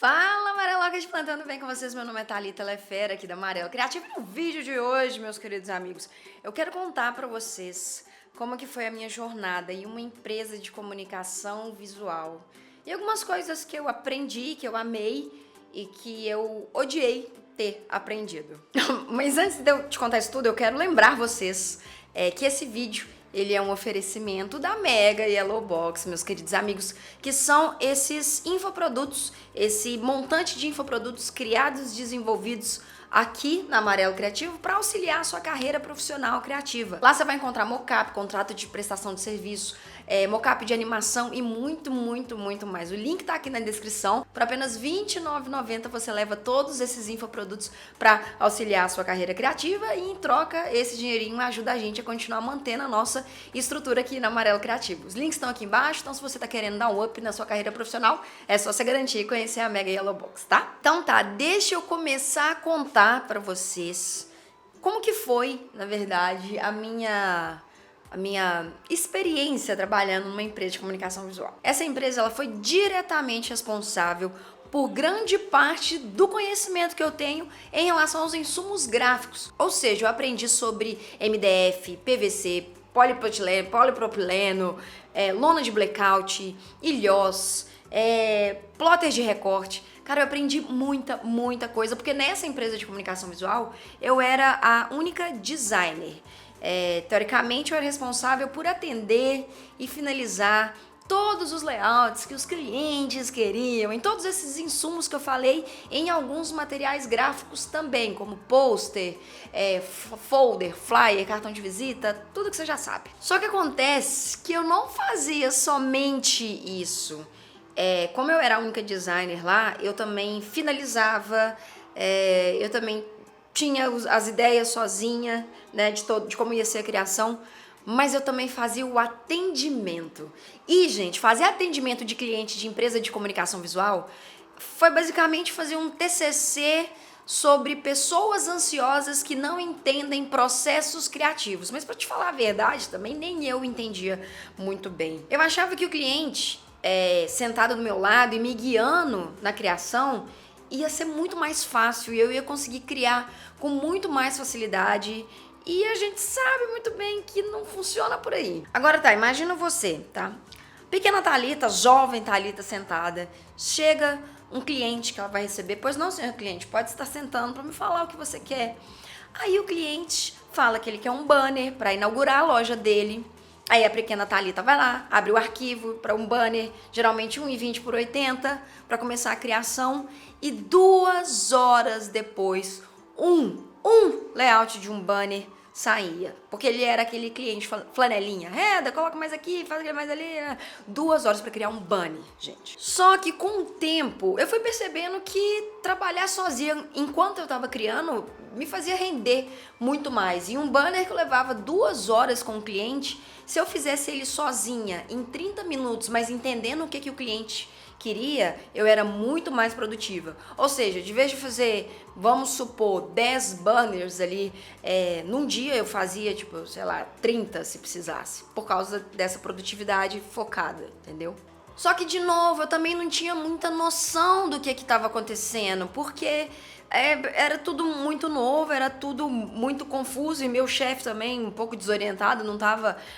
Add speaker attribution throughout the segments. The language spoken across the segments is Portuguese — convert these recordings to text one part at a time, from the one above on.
Speaker 1: Fala, Amarelocas de plantão, tudo bem com vocês? Meu nome é Thalita Lefera, aqui da Amarelo Criativo. No vídeo de hoje, meus queridos amigos, eu quero contar pra vocês como que foi a minha jornada em uma empresa de comunicação visual. E algumas coisas que eu aprendi, que eu amei e que eu odiei ter aprendido. Mas antes de eu te contar isso tudo, eu quero lembrar vocês que esse vídeo ele é um oferecimento da Mega Yellow Box, meus queridos amigos, que são esses infoprodutos, esse montante de infoprodutos criados e desenvolvidos aqui na Amarelo Criativo para auxiliar a sua carreira profissional criativa. Lá você vai encontrar mockup, contrato de prestação de serviço, mockup de animação e muito mais. O link tá aqui na descrição. Por apenas R$ 29,90 você leva todos esses infoprodutos para auxiliar a sua carreira criativa e em troca esse dinheirinho ajuda a gente a continuar mantendo a nossa estrutura aqui na Amarelo Criativo. Os links estão aqui embaixo, então se você tá querendo dar um up na sua carreira profissional, é só você garantir e conhecer a Mega Yellow Box, tá? Então tá, deixa eu começar a contar para vocês como que foi, na verdade, a minha experiência trabalhando numa empresa de comunicação visual. Essa empresa ela foi diretamente responsável por grande parte do conhecimento que eu tenho em relação aos insumos gráficos. Ou seja, eu aprendi sobre MDF, PVC, polipropileno, lona de blackout, ilhós, plotter de recorte. Cara, eu aprendi muita coisa, porque nessa empresa de comunicação visual eu era a única designer. Teoricamente eu era responsável por atender e finalizar todos os layouts que os clientes queriam, em todos esses insumos que eu falei, em alguns materiais gráficos também, como pôster, folder, flyer, cartão de visita, tudo que você já sabe. Só que acontece que eu não fazia somente isso. Como eu era a única designer lá, eu também finalizava, eu também tinha as ideias sozinha, né, de como ia ser a criação, mas eu também fazia o atendimento. E, gente, fazer atendimento de cliente de empresa de comunicação visual foi basicamente fazer um TCC sobre pessoas ansiosas que não entendem processos criativos. Mas pra te falar a verdade, também nem eu entendia muito bem. Eu achava que o cliente, sentado do meu lado e me guiando na criação, ia ser muito mais fácil e eu ia conseguir criar com muito mais facilidade. E a gente sabe muito bem que não funciona por aí. Agora tá, imagina você, tá? Pequena Thalita, jovem Thalita sentada, chega um cliente que ela vai receber. Pois não, senhor cliente, pode estar sentando para me falar o que você quer. Aí o cliente fala que ele quer um banner para inaugurar a loja dele. Aí a pequena Thalita vai lá, abre o arquivo para um banner, geralmente 1,20 por 80, para começar a criação. E 2 horas depois, um layout de um banner saía. Porque ele era aquele cliente flanelinha. Coloca mais aqui, faz mais ali. 2 horas para criar um banner, gente. Só que com o tempo, eu fui percebendo que trabalhar sozinha enquanto eu tava criando me fazia render muito mais. E um banner que eu levava 2 horas com o cliente, se eu fizesse ele sozinha em 30 minutos, mas entendendo o que o cliente queria, eu era muito mais produtiva. Ou seja, de vez de fazer, vamos supor, 10 banners ali, num dia eu fazia, tipo, sei lá, 30 se precisasse, por causa dessa produtividade focada, entendeu? Só que, de novo, eu também não tinha muita noção do que estava acontecendo, porque era tudo muito novo, era tudo muito confuso e meu chefe também um pouco desorientado,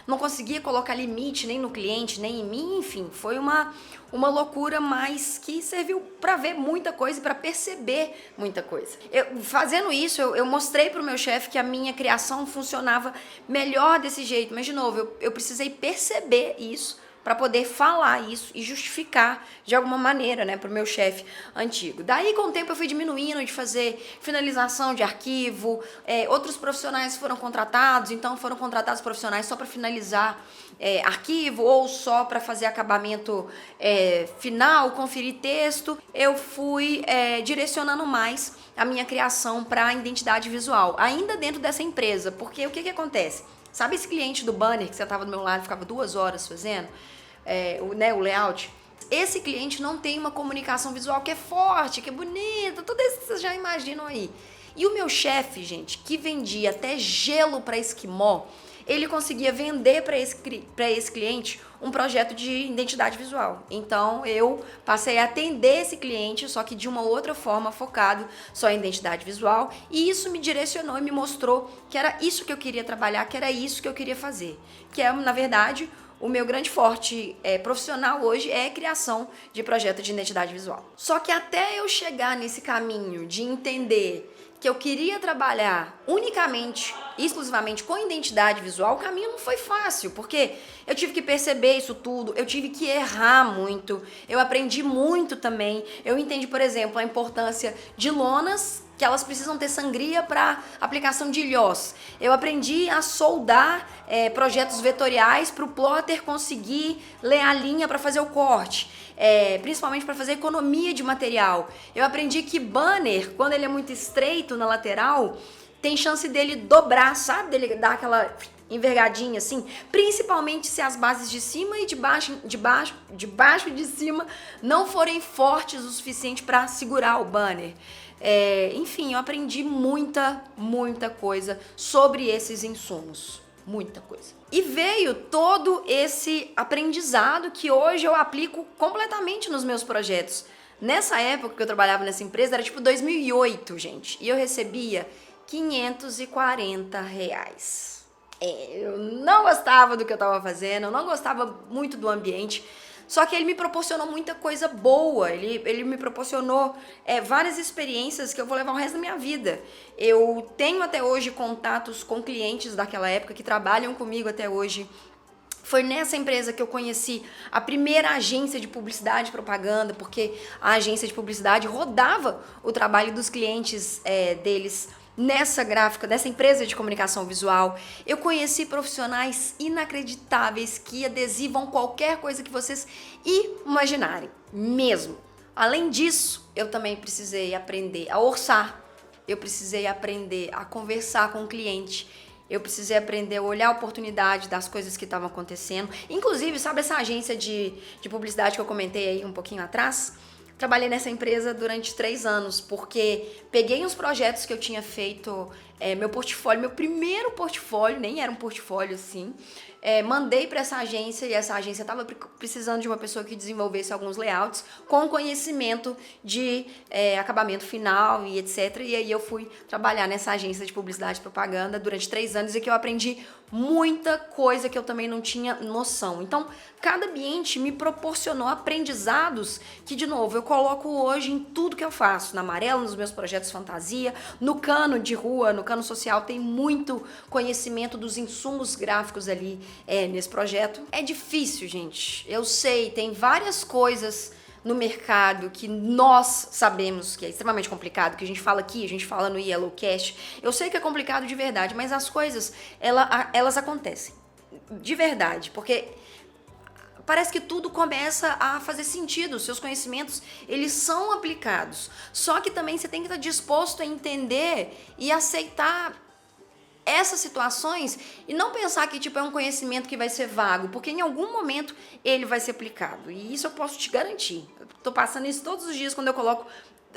Speaker 1: não conseguia colocar limite nem no cliente, nem em mim, enfim, foi uma loucura, mas que serviu para ver muita coisa e para perceber muita coisa. Fazendo isso, eu mostrei pro meu chefe que a minha criação funcionava melhor desse jeito, mas de novo, eu precisei perceber isso para poder falar isso e justificar de alguma maneira, né, pro meu chefe antigo. Daí, com o tempo, eu fui diminuindo de fazer finalização de arquivo, outros profissionais foram contratados, então foram contratados profissionais só para finalizar arquivo ou só para fazer acabamento final, conferir texto. Eu fui direcionando mais a minha criação para a identidade visual, ainda dentro dessa empresa, porque o que acontece? Sabe esse cliente do banner que sentava do meu lado e ficava 2 horas fazendo o layout? Esse cliente não tem uma comunicação visual que é forte, que é bonita, tudo isso que vocês já imaginam aí. E o meu chefe, gente, que vendia até gelo para esquimó, ele conseguia vender para esse cliente um projeto de identidade visual. Então eu passei a atender esse cliente, só que de uma outra forma, focado só em identidade visual, e isso me direcionou e me mostrou que era isso que eu queria trabalhar, que era isso que eu queria fazer, que é, na verdade, o meu grande forte profissional hoje é a criação de projeto de identidade visual. Só que até eu chegar nesse caminho de entender que eu queria trabalhar unicamente, exclusivamente com identidade visual, o caminho não foi fácil, porque eu tive que perceber isso tudo, eu tive que errar muito, eu aprendi muito também. Eu entendi, por exemplo, a importância de lonas, que elas precisam ter sangria para aplicação de ilhós. Eu aprendi a soldar projetos vetoriais para o plotter conseguir ler a linha para fazer o corte. Principalmente para fazer economia de material. Eu aprendi que banner, quando ele é muito estreito na lateral, tem chance dele dobrar, sabe? Dele dar aquela envergadinha assim, principalmente se as bases de cima e de baixo e de cima não forem fortes o suficiente para segurar o banner. Enfim, eu aprendi muita coisa sobre esses insumos. Muita coisa. E veio todo esse aprendizado que hoje eu aplico completamente nos meus projetos. Nessa época que eu trabalhava nessa empresa, era tipo 2008, gente. E eu recebia R$540. Eu não gostava do que eu tava fazendo, eu não gostava muito do ambiente. Só que ele me proporcionou muita coisa boa, ele me proporcionou várias experiências que eu vou levar o resto da minha vida. Eu tenho até hoje contatos com clientes daquela época que trabalham comigo até hoje. Foi nessa empresa que eu conheci a primeira agência de publicidade e propaganda, porque a agência de publicidade rodava o trabalho dos clientes deles nessa gráfica, nessa empresa de comunicação visual. Eu conheci profissionais inacreditáveis que adesivam qualquer coisa que vocês imaginarem, mesmo. Além disso, eu também precisei aprender a orçar, eu precisei aprender a conversar com o cliente, eu precisei aprender a olhar a oportunidade das coisas que estavam acontecendo. Inclusive, sabe essa agência de publicidade que eu comentei aí um pouquinho atrás? Trabalhei nessa empresa durante 3 anos, porque peguei uns projetos que eu tinha feito, meu portfólio, meu primeiro portfólio, nem era um portfólio assim, mandei para essa agência, e essa agência estava precisando de uma pessoa que desenvolvesse alguns layouts com conhecimento de acabamento final e etc. E aí eu fui trabalhar nessa agência de publicidade e propaganda durante 3 anos, e que eu aprendi muita coisa que eu também não tinha noção. Então, cada ambiente me proporcionou aprendizados que, de novo, eu coloco hoje em tudo que eu faço. Na Amarelo, nos meus projetos fantasia, no Cano de rua, no Cano social, tem muito conhecimento dos insumos gráficos ali nesse projeto. É difícil, gente. Eu sei, tem várias coisas no mercado que nós sabemos que é extremamente complicado, que a gente fala aqui, a gente fala no Yellowcast. Eu sei que é complicado de verdade, mas as coisas, elas acontecem. De verdade, porque parece que tudo começa a fazer sentido, os seus conhecimentos, eles são aplicados. Só que também você tem que estar disposto a entender e aceitar essas situações e não pensar que é um conhecimento que vai ser vago, porque em algum momento ele vai ser aplicado. E isso eu posso te garantir. Eu tô passando isso todos os dias quando eu coloco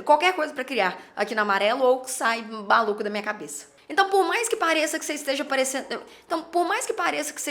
Speaker 1: qualquer coisa para criar aqui na Amarelo ou que sai maluco da minha cabeça. Então, por mais que pareça que você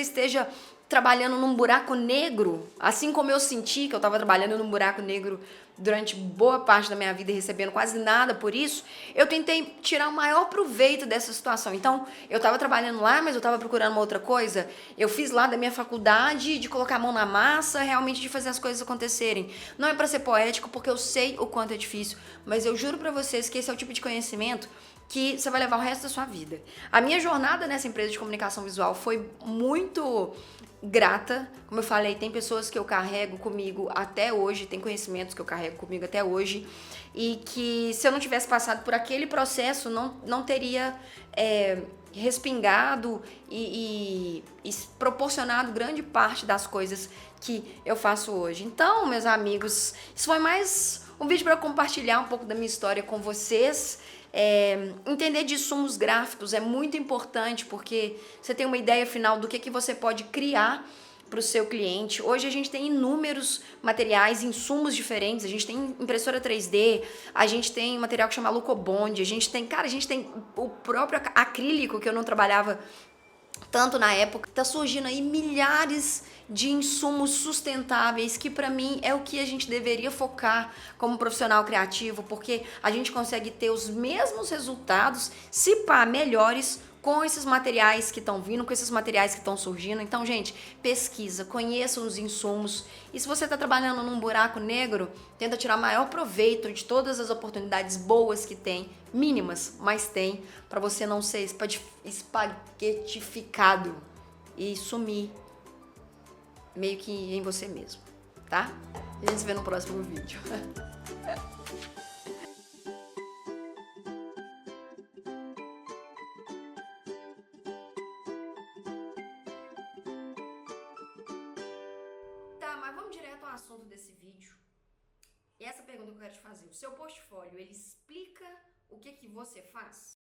Speaker 1: esteja trabalhando num buraco negro, assim como eu senti que eu estava trabalhando num buraco negro durante boa parte da minha vida e recebendo quase nada por isso, eu tentei tirar o maior proveito dessa situação. Então, eu estava trabalhando lá, mas eu estava procurando uma outra coisa. Eu fiz lá da minha faculdade de colocar a mão na massa, realmente de fazer as coisas acontecerem. Não é para ser poético, porque eu sei o quanto é difícil, mas eu juro para vocês que esse é o tipo de conhecimento que você vai levar o resto da sua vida. A minha jornada nessa empresa de comunicação visual foi muito grata. Como eu falei, tem pessoas que eu carrego comigo até hoje, tem conhecimentos que eu carrego comigo até hoje, e que se eu não tivesse passado por aquele processo, não teria respingado e proporcionado grande parte das coisas que eu faço hoje. Então, meus amigos, isso foi mais um vídeo para compartilhar um pouco da minha história com vocês. Entender de insumos gráficos é muito importante, porque você tem uma ideia final do que você pode criar para o seu cliente. Hoje a gente tem inúmeros materiais, insumos diferentes. A gente tem impressora 3D, a gente tem material que chama Lucobond, a gente tem o próprio acrílico, que eu não trabalhava tanto na época, tá surgindo aí milhares de insumos sustentáveis que pra mim é o que a gente deveria focar como profissional criativo, porque a gente consegue ter os mesmos resultados, se pá, melhores com esses materiais que estão vindo, com esses materiais que estão surgindo. Então, gente, pesquisa, conheça os insumos. E se você está trabalhando num buraco negro, tenta tirar maior proveito de todas as oportunidades boas que tem, mínimas, mas tem, para você não ser espaguetificado e sumir meio que em você mesmo, tá? A gente se vê no próximo vídeo. Tá, mas vamos direto ao assunto desse vídeo. E essa pergunta que eu quero te fazer. O seu portfólio, ele explica o que você faz?